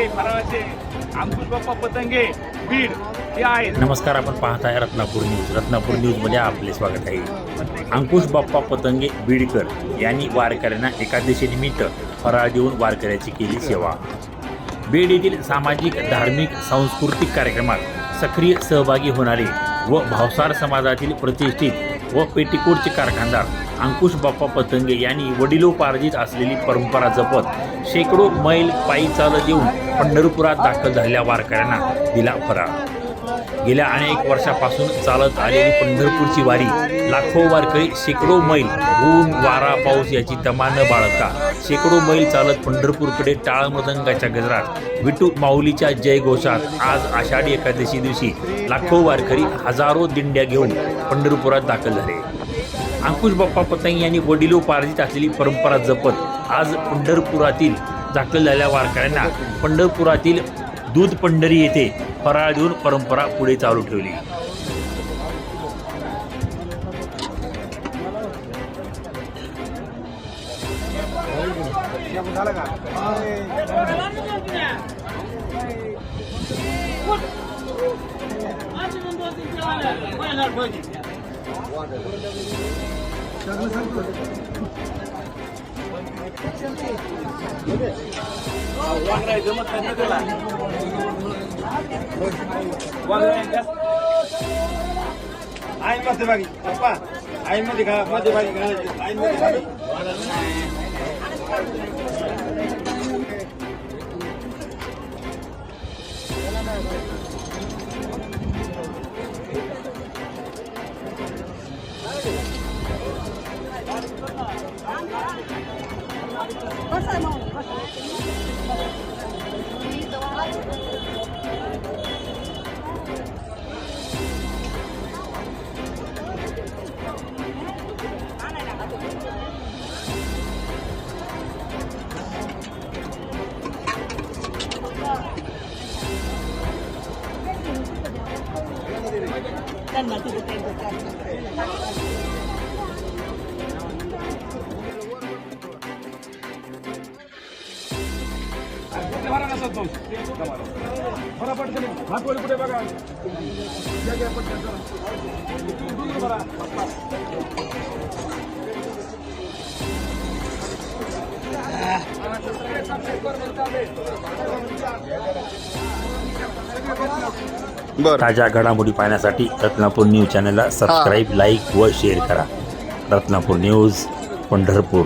फराळाचे अंकुश बाप्पा पतंगे बीड हे आहेत. नमस्कार, आपण पाहताय रत्नापूर न्यूज. रत्नापूर न्यूजमध्ये आपले स्वागत आहे. अंकुश बाप्पा पतंगे बीडकर यांनी वारकऱ्यांना एकादशीनिमित्त फराळ देऊन वारकऱ्याची केली सेवा. बीड येथील सामाजिक, धार्मिक, सांस्कृतिक कार्यक्रमात सक्रिय सहभागी होणारे व भावसार समाजातील प्रतिष्ठित व पेटीकोटचे कारखानदार अंकुश बाप्पा पतंगे यांनी वडिलोपार्जित असलेली परंपरा जपत शेकडो मैल पायी चालत येऊन पंढरपुरात दाखल झालेल्या वारकऱ्यांना दिला फराळ. गेल्या अनेक वर्षापासून चालत आलेली पंढरपूरची वारी लाखो वारकरी शेकडो मैल ऊन, वारा, पाऊस याची तमा न बाळगता शेकडो मैल चालत पंढरपूरकडे टाळ मृदंगाच्या गजरात विठू माऊलीच्या जयघोषात आज आषाढी एकादशी दिवशी लाखो वारकरी हजारो दिंड्या घेऊन पंढरपुरात दाखल झाले. अंकुश बाप्पा पतंगे यांनी वडिलोपार्जित असलेली परंपरा जपत आज पंढरपुरातील दाखल झालेल्या वारकऱ्यांना पंढरपुरातील दूध पंढरी येथे फराळ देऊन परंपरा पुढे चालू ठेवली. आई मध्यभागी पप्पा, आई मध्ये घाला, मध्यभागी घाला, आई मध्ये कुठे बघा ताज्या घडामोडी पाहण्यासाठी रत्नापूर न्यूज चॅनलला सबस्क्राईब, लाईक व शेअर करा. रत्नापूर न्यूज, पंढरपूर.